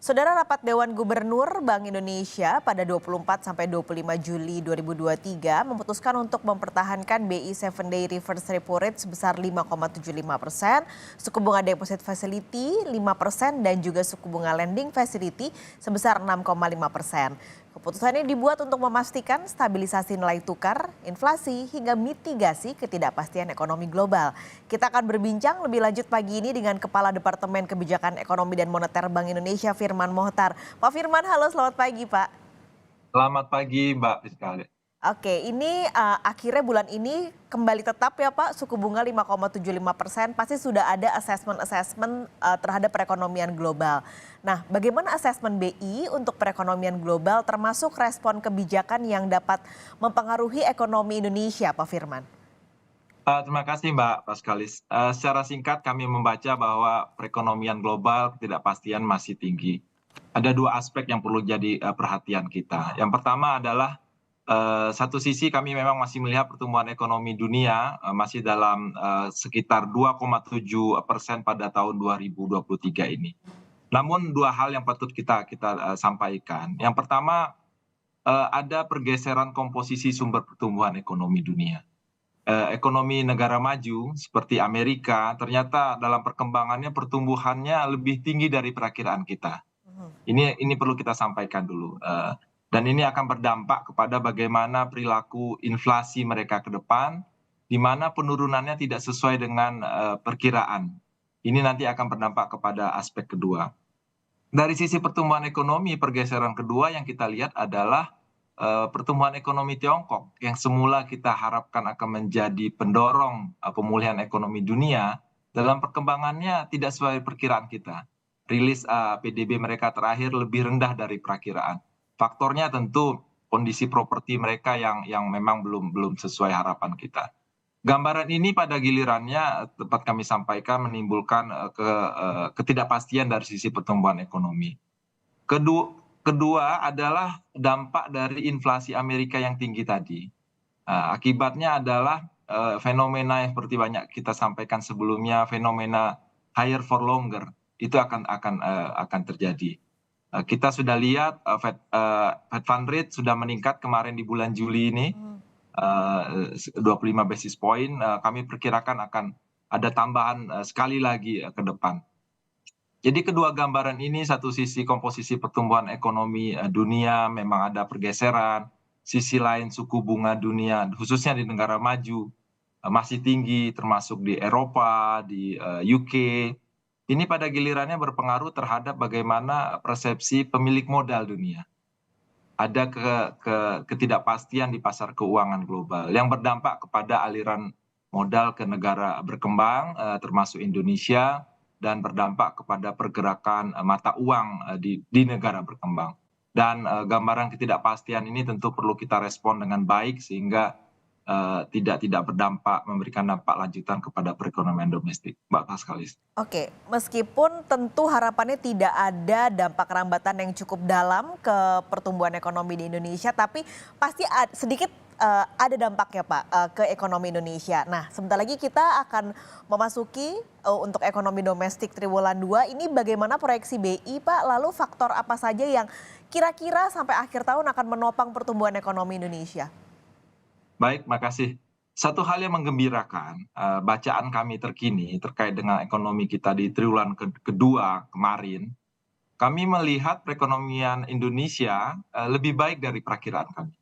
Saudara, rapat Dewan Gubernur Bank Indonesia pada 24 sampai 25 Juli 2023 memutuskan untuk mempertahankan BI 7-Day Reverse Repo Rate sebesar 5,75%, suku bunga Deposit Facility 5% dan juga suku bunga Lending Facility sebesar 6,5%. Keputusan ini dibuat untuk memastikan stabilisasi nilai tukar, inflasi, hingga mitigasi ketidakpastian ekonomi global. Kita akan berbincang lebih lanjut pagi ini dengan Kepala Departemen Kebijakan Ekonomi dan Moneter Bank Indonesia, Firman Mohtar. Pak Firman, halo, selamat pagi Pak. Selamat pagi Mbak Fiskal. Oke, ini akhirnya bulan ini kembali tetap ya Pak, suku bunga 5,75%, pasti sudah ada assessment terhadap perekonomian global. Nah, bagaimana assessment BI untuk perekonomian global termasuk respon kebijakan yang dapat mempengaruhi ekonomi Indonesia, Pak Firman? Terima kasih Mbak Paskalis. Secara singkat kami membaca bahwa perekonomian global ketidakpastian masih tinggi. Ada dua aspek yang perlu jadi perhatian kita. Yang pertama adalah satu sisi kami memang masih melihat pertumbuhan ekonomi dunia masih dalam sekitar 2,7% pada tahun 2023 ini. Namun dua hal yang patut kita sampaikan. Yang pertama, ada pergeseran komposisi sumber pertumbuhan ekonomi dunia. Ekonomi negara maju seperti Amerika ternyata dalam perkembangannya pertumbuhannya lebih tinggi dari perakiraan kita. Ini perlu kita sampaikan dulu. Dan ini akan berdampak kepada bagaimana perilaku inflasi mereka ke depan, di mana penurunannya tidak sesuai dengan perkiraan. Ini nanti akan berdampak kepada aspek kedua. Dari sisi pertumbuhan ekonomi, pergeseran kedua yang kita lihat adalah pertumbuhan ekonomi Tiongkok yang semula kita harapkan akan menjadi pendorong pemulihan ekonomi dunia, dalam perkembangannya tidak sesuai perkiraan kita. Rilis PDB mereka terakhir lebih rendah dari perakiraan. Faktornya tentu kondisi properti mereka yang memang belum sesuai harapan kita. Gambaran ini pada gilirannya tempat kami sampaikan menimbulkan ketidakpastian dari sisi pertumbuhan ekonomi. Kedua adalah dampak dari inflasi Amerika yang tinggi tadi. Akibatnya adalah fenomena yang seperti banyak kita sampaikan sebelumnya, fenomena higher for longer itu akan terjadi. Kita sudah lihat Fed Fund Rate sudah meningkat kemarin di bulan Juli ini 25 basis point. Kami perkirakan akan ada tambahan sekali lagi ke depan. Jadi kedua gambaran ini, satu sisi komposisi pertumbuhan ekonomi dunia memang ada pergeseran, sisi lain suku bunga dunia khususnya di negara maju masih tinggi, termasuk di Eropa, di UK. Ini pada gilirannya berpengaruh terhadap bagaimana persepsi pemilik modal dunia. Ada ketidakpastian di pasar keuangan global yang berdampak kepada aliran modal ke negara berkembang termasuk Indonesia, dan berdampak kepada pergerakan mata uang di negara berkembang. Dan gambaran ketidakpastian ini tentu perlu kita respon dengan baik sehingga tidak berdampak, memberikan dampak lanjutan kepada perekonomian domestik, Mbak Paskalis. Oke, meskipun tentu harapannya tidak ada dampak rambatan yang cukup dalam ke pertumbuhan ekonomi di Indonesia, tapi pasti sedikit ada dampaknya Pak ke ekonomi Indonesia. Nah, sebentar lagi kita akan memasuki untuk ekonomi domestik triwulan 2. Ini bagaimana proyeksi BI Pak? Lalu faktor apa saja yang kira-kira sampai akhir tahun akan menopang pertumbuhan ekonomi Indonesia? Baik, makasih. Satu hal yang menggembirakan, bacaan kami terkini terkait dengan ekonomi kita di triwulan kedua kemarin, kami melihat perekonomian Indonesia lebih baik dari perkiraan kami.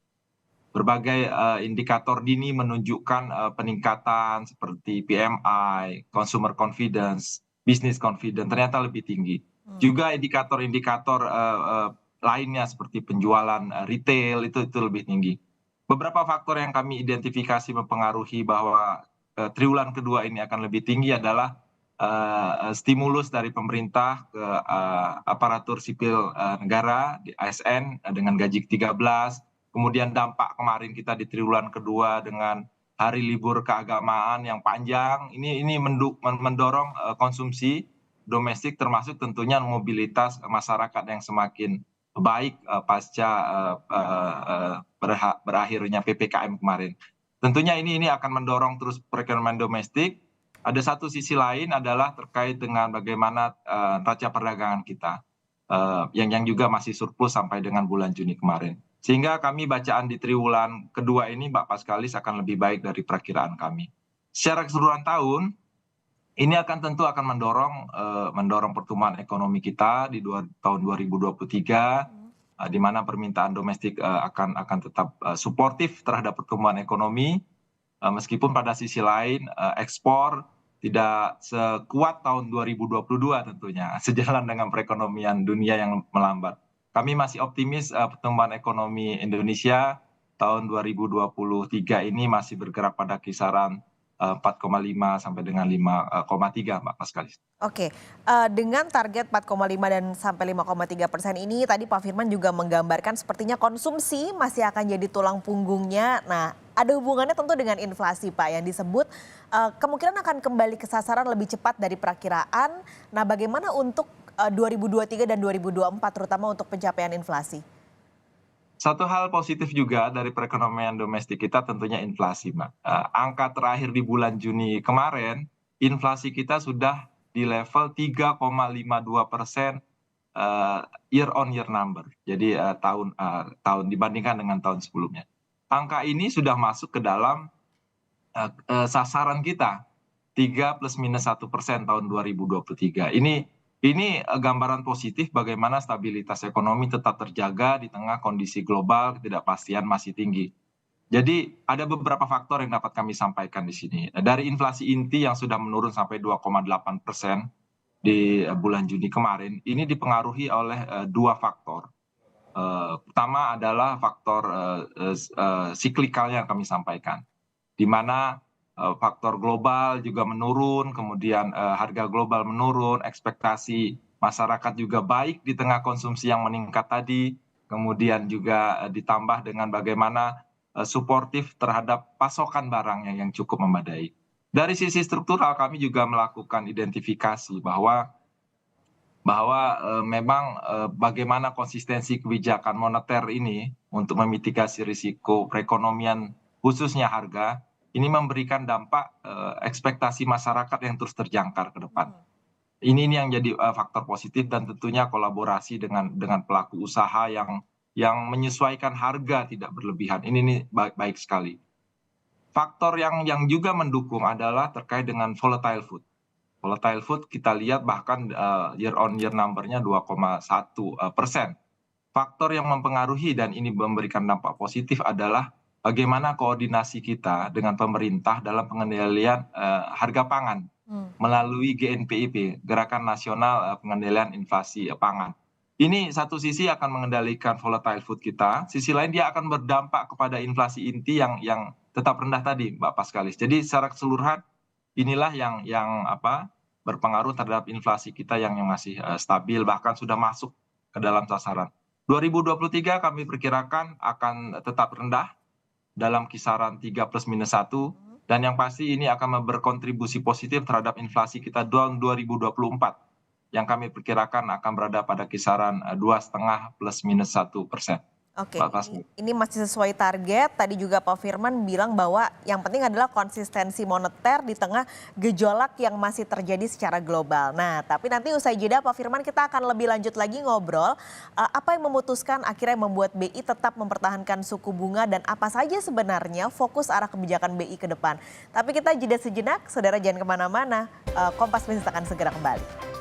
Berbagai indikator dini menunjukkan peningkatan seperti PMI, consumer confidence, business confidence ternyata lebih tinggi. Juga indikator-indikator lainnya seperti penjualan retail itu lebih tinggi. Beberapa faktor yang kami identifikasi mempengaruhi bahwa triwulan kedua ini akan lebih tinggi adalah stimulus dari pemerintah ke aparatur sipil negara di ASN dengan gaji ke-13, kemudian dampak kemarin kita di triwulan kedua dengan hari libur keagamaan yang panjang, ini mendorong konsumsi domestik termasuk tentunya mobilitas masyarakat yang semakin baik pasca berakhirnya PPKM kemarin. Tentunya ini akan mendorong terus perekonomian domestik. Ada satu sisi lain adalah terkait dengan bagaimana neraca perdagangan kita. yang juga masih surplus sampai dengan bulan Juni kemarin. Sehingga kami bacaan di triwulan kedua ini Mbak Paskalis akan lebih baik dari perkiraan kami. Secara keseluruhan tahun, ini tentu akan mendorong pertumbuhan ekonomi kita di tahun 2023, di mana permintaan domestik akan tetap suportif terhadap pertumbuhan ekonomi, meskipun pada sisi lain ekspor tidak sekuat tahun 2022 tentunya, sejalan dengan perekonomian dunia yang melambat. Kami masih optimis pertumbuhan ekonomi Indonesia tahun 2023 ini masih bergerak pada kisaran 4,5 sampai dengan 5,3 Mbak Paskalis. Oke, dengan target 4,5 dan sampai 5,3% ini tadi Pak Firman juga menggambarkan sepertinya konsumsi masih akan jadi tulang punggungnya. Nah, ada hubungannya tentu dengan inflasi Pak yang disebut kemungkinan akan kembali ke sasaran lebih cepat dari perakiraan. Nah, bagaimana untuk 2023 dan 2024 terutama untuk pencapaian inflasi? Satu hal positif juga dari perekonomian domestik kita tentunya inflasi, Mbak. Angka terakhir di bulan Juni kemarin, inflasi kita sudah di level 3,52% year on year number. Jadi tahun dibandingkan dengan tahun sebelumnya. Angka ini sudah masuk ke dalam sasaran kita 3 ± 1% tahun 2023. Ini gambaran positif bagaimana stabilitas ekonomi tetap terjaga di tengah kondisi global ketidakpastian masih tinggi. Jadi ada beberapa faktor yang dapat kami sampaikan di sini. Dari inflasi inti yang sudah menurun sampai 2,8% di bulan Juni kemarin, ini dipengaruhi oleh dua faktor. Pertama adalah faktor siklikalnya yang kami sampaikan, di mana faktor global juga menurun, kemudian harga global menurun, ekspektasi masyarakat juga baik di tengah konsumsi yang meningkat tadi, kemudian juga ditambah dengan bagaimana suportif terhadap pasokan barangnya yang cukup memadai. Dari sisi struktural kami juga melakukan identifikasi bahwa memang bagaimana konsistensi kebijakan moneter ini untuk memitigasi risiko perekonomian khususnya harga ini memberikan dampak ekspektasi masyarakat yang terus terjangkar ke depan. Ini yang jadi faktor positif dan tentunya kolaborasi dengan pelaku usaha yang menyesuaikan harga tidak berlebihan. Ini baik sekali. Faktor yang juga mendukung adalah terkait dengan volatile food. Volatile food kita lihat bahkan year on year number-nya 2,1%. Faktor yang mempengaruhi dan ini memberikan dampak positif adalah bagaimana koordinasi kita dengan pemerintah dalam pengendalian harga pangan melalui GNPIP, Gerakan Nasional Pengendalian Inflasi Pangan. Ini satu sisi akan mengendalikan volatile food kita, sisi lain dia akan berdampak kepada inflasi inti yang tetap rendah tadi, Mbak Paskalis. Jadi secara keseluruhan inilah yang berpengaruh terhadap inflasi kita yang masih stabil bahkan sudah masuk ke dalam sasaran. 2023 kami perkirakan akan tetap rendah dalam kisaran 3 ± 1, dan yang pasti ini akan berkontribusi positif terhadap inflasi kita tahun 2024 yang kami perkirakan akan berada pada kisaran 2,5 ± 1%. Oke, ini masih sesuai target. Tadi juga Pak Firman bilang bahwa yang penting adalah konsistensi moneter di tengah gejolak yang masih terjadi secara global. Nah, tapi nanti usai jeda Pak Firman kita akan lebih lanjut lagi ngobrol. Apa yang memutuskan akhirnya membuat BI tetap mempertahankan suku bunga dan apa saja sebenarnya fokus arah kebijakan BI ke depan. Tapi kita jeda sejenak, saudara jangan kemana-mana. Kompas Bisnis akan segera kembali.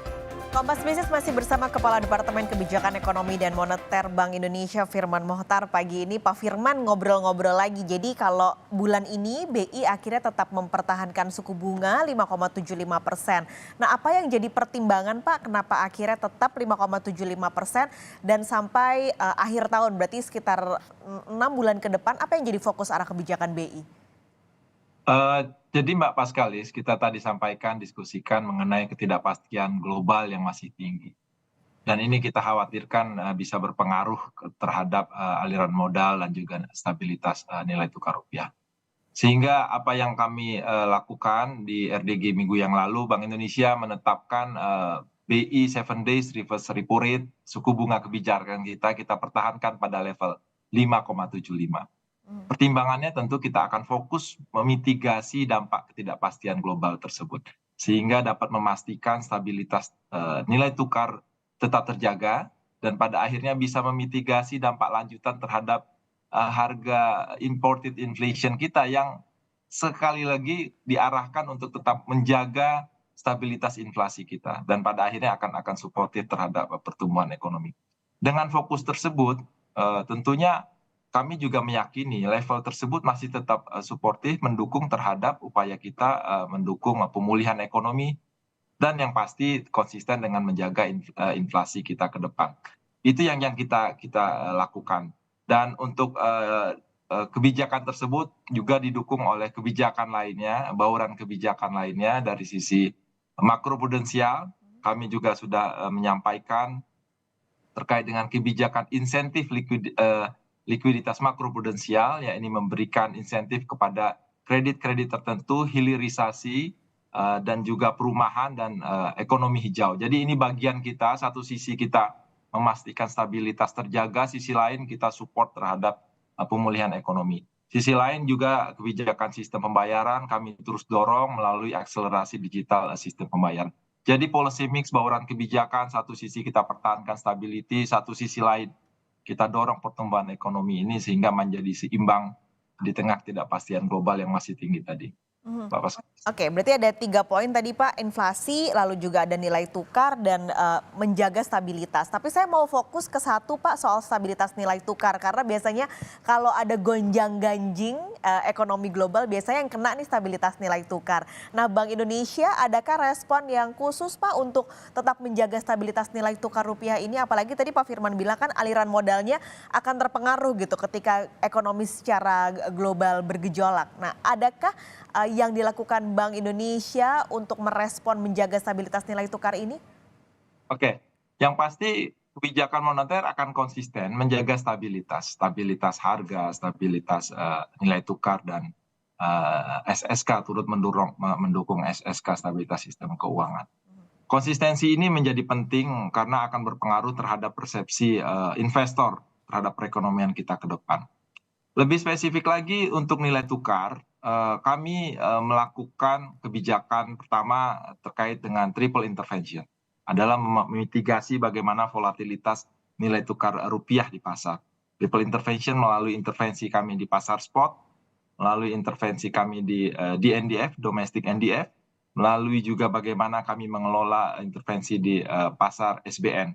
Kompas Bisnis masih bersama Kepala Departemen Kebijakan Ekonomi dan Moneter Bank Indonesia Firman Mohtar. Pagi ini Pak Firman ngobrol-ngobrol lagi. Jadi kalau bulan ini BI akhirnya tetap mempertahankan suku bunga 5,75%. Nah apa yang jadi pertimbangan Pak kenapa akhirnya tetap 5,75% dan sampai akhir tahun berarti sekitar 6 bulan ke depan apa yang jadi fokus arah kebijakan BI? Jadi Mbak Paskalis, kita tadi sampaikan, diskusikan mengenai ketidakpastian global yang masih tinggi. Dan ini kita khawatirkan bisa berpengaruh terhadap aliran modal dan juga stabilitas nilai tukar rupiah. Sehingga apa yang kami lakukan di RDG minggu yang lalu, Bank Indonesia menetapkan BI 7 days reverse repo rate, suku bunga kebijakan kita pertahankan pada level 5,75. Pertimbangannya tentu kita akan fokus memitigasi dampak ketidakpastian global tersebut sehingga dapat memastikan stabilitas nilai tukar tetap terjaga dan pada akhirnya bisa memitigasi dampak lanjutan terhadap harga imported inflation kita yang sekali lagi diarahkan untuk tetap menjaga stabilitas inflasi kita dan pada akhirnya akan suportif terhadap pertumbuhan ekonomi. Dengan fokus tersebut, tentunya kami juga meyakini level tersebut masih tetap suportif mendukung terhadap upaya kita mendukung pemulihan ekonomi dan yang pasti konsisten dengan menjaga inflasi kita ke depan. Itu yang kita lakukan. Dan untuk kebijakan tersebut juga didukung oleh kebijakan lainnya, bauran kebijakan lainnya dari sisi makroprudensial. Kami juga sudah menyampaikan terkait dengan kebijakan insentif likuiditas makroprudensial, ya ini memberikan insentif kepada kredit-kredit tertentu, hilirisasi, dan juga perumahan dan ekonomi hijau. Jadi ini bagian kita, satu sisi kita memastikan stabilitas terjaga, sisi lain kita support terhadap pemulihan ekonomi. Sisi lain juga kebijakan sistem pembayaran kami terus dorong melalui akselerasi digital sistem pembayaran. Jadi policy mix bauran kebijakan, satu sisi kita pertahankan stability, satu sisi lain kita dorong pertumbuhan ekonomi ini sehingga menjadi seimbang di tengah ketidakpastian global yang masih tinggi tadi. Pak Pascal. Oke, berarti ada 3 poin tadi Pak, inflasi, lalu juga ada nilai tukar dan menjaga stabilitas. Tapi saya mau fokus ke satu Pak soal stabilitas nilai tukar karena biasanya kalau ada gonjang-ganjing ekonomi global biasanya yang kena nih stabilitas nilai tukar. Nah Bank Indonesia adakah respon yang khusus Pak untuk tetap menjaga stabilitas nilai tukar rupiah ini? Apalagi tadi Pak Firman bilang kan aliran modalnya akan terpengaruh gitu ketika ekonomi secara global bergejolak. Nah adakah yang dilakukan Bank Indonesia untuk merespon menjaga stabilitas nilai tukar ini? Oke, yang pasti kebijakan moneter akan konsisten menjaga stabilitas harga, stabilitas nilai tukar dan SSK turut mendukung SSK stabilitas sistem keuangan. Konsistensi ini menjadi penting karena akan berpengaruh terhadap persepsi investor terhadap perekonomian kita ke depan. Lebih spesifik lagi untuk nilai tukar, kami melakukan kebijakan pertama terkait dengan triple intervention adalah memitigasi bagaimana volatilitas nilai tukar rupiah di pasar. Triple intervention melalui intervensi kami di pasar spot, melalui intervensi kami di NDF, domestic NDF, melalui juga bagaimana kami mengelola intervensi di pasar SBN.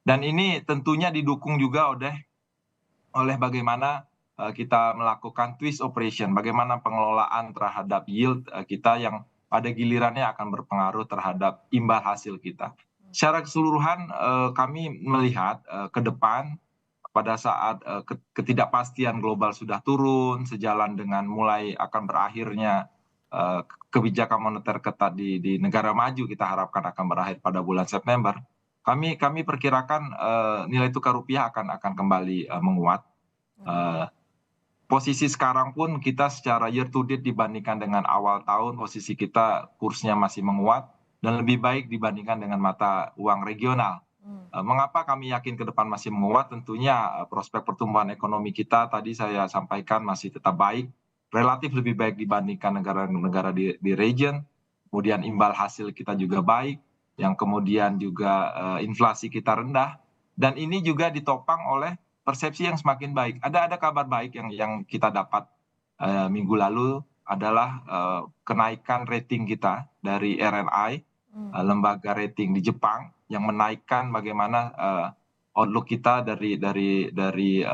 Dan ini tentunya didukung juga oleh bagaimana kita melakukan twist operation, bagaimana pengelolaan terhadap yield kita yang pada gilirannya akan berpengaruh terhadap imbal hasil kita. Secara keseluruhan kami melihat ke depan pada saat ketidakpastian global sudah turun, sejalan dengan mulai akan berakhirnya kebijakan moneter ketat di negara maju, kita harapkan akan berakhir pada bulan September. Kami perkirakan nilai tukar rupiah akan kembali menguat. Posisi sekarang pun kita secara year to date dibandingkan dengan awal tahun, posisi kita kursnya masih menguat dan lebih baik dibandingkan dengan mata uang regional. Mengapa kami yakin ke depan masih menguat? Tentunya prospek pertumbuhan ekonomi kita tadi saya sampaikan masih tetap baik, relatif lebih baik dibandingkan negara-negara di region. Kemudian imbal hasil kita juga baik, yang kemudian juga inflasi kita rendah, dan ini juga ditopang oleh persepsi yang semakin baik. Ada kabar baik yang kita dapat minggu lalu adalah kenaikan rating kita dari RNI, lembaga rating di Jepang, yang menaikkan bagaimana outlook kita dari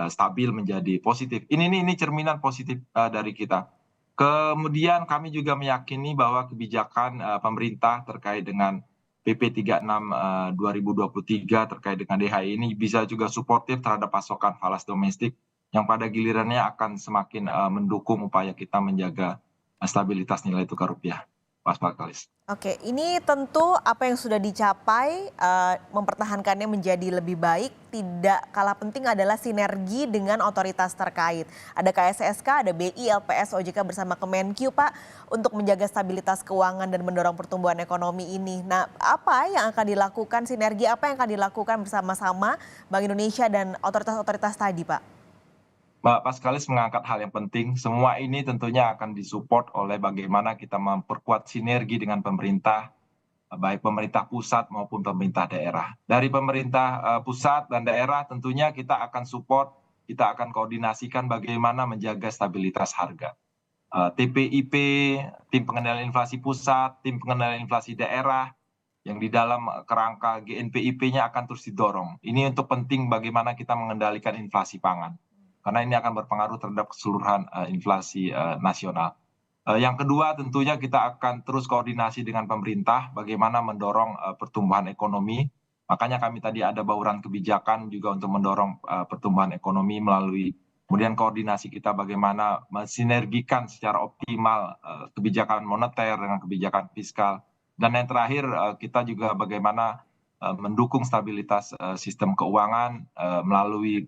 stabil menjadi positif. Ini cerminan positif dari kita. Kemudian kami juga meyakini bahwa kebijakan pemerintah terkait dengan PP 36 2023 terkait dengan DHI ini bisa juga suportif terhadap pasokan falas domestik yang pada gilirannya akan semakin mendukung upaya kita menjaga stabilitas nilai tukar rupiah. Mas Pakalis. Oke, ini tentu apa yang sudah dicapai mempertahankannya menjadi lebih baik. Tidak kalah penting adalah sinergi dengan otoritas terkait. Ada KSSK, ada BI, LPS, OJK bersama Kemenkyu Pak untuk menjaga stabilitas keuangan dan mendorong pertumbuhan ekonomi ini. Nah, apa yang akan dilakukan, sinergi apa yang akan dilakukan bersama-sama Bank Indonesia dan otoritas-otoritas tadi Pak? Mbak Paskalis mengangkat hal yang penting. Semua ini tentunya akan disupport oleh bagaimana kita memperkuat sinergi dengan pemerintah, baik pemerintah pusat maupun pemerintah daerah. Dari pemerintah pusat dan daerah tentunya kita akan support, kita akan koordinasikan bagaimana menjaga stabilitas harga. TPIP, tim pengendalian inflasi pusat, tim pengendalian inflasi daerah, yang di dalam kerangka GNPIP-nya akan terus didorong. Ini untuk penting bagaimana kita mengendalikan inflasi pangan. Karena ini akan berpengaruh terhadap keseluruhan inflasi nasional. Yang kedua tentunya kita akan terus koordinasi dengan pemerintah bagaimana mendorong pertumbuhan ekonomi. Makanya kami tadi ada bauran kebijakan juga untuk mendorong pertumbuhan ekonomi melalui kemudian koordinasi kita bagaimana mensinergikan secara optimal kebijakan moneter dengan kebijakan fiskal. Dan yang terakhir kita juga bagaimana mendukung stabilitas sistem keuangan melalui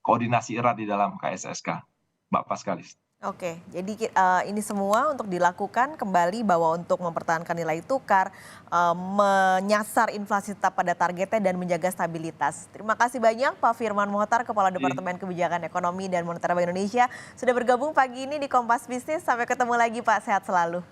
koordinasi erat di dalam KSSK, Mbak Paskalis. Oke, jadi ini semua untuk dilakukan kembali bahwa untuk mempertahankan nilai tukar, menyasar inflasi tetap pada targetnya dan menjaga stabilitas. Terima kasih banyak Pak Firman Mohtar, Kepala Departemen Kebijakan Ekonomi dan Moneter Bank Indonesia, sudah bergabung pagi ini di Kompas Bisnis. Sampai ketemu lagi Pak, sehat selalu.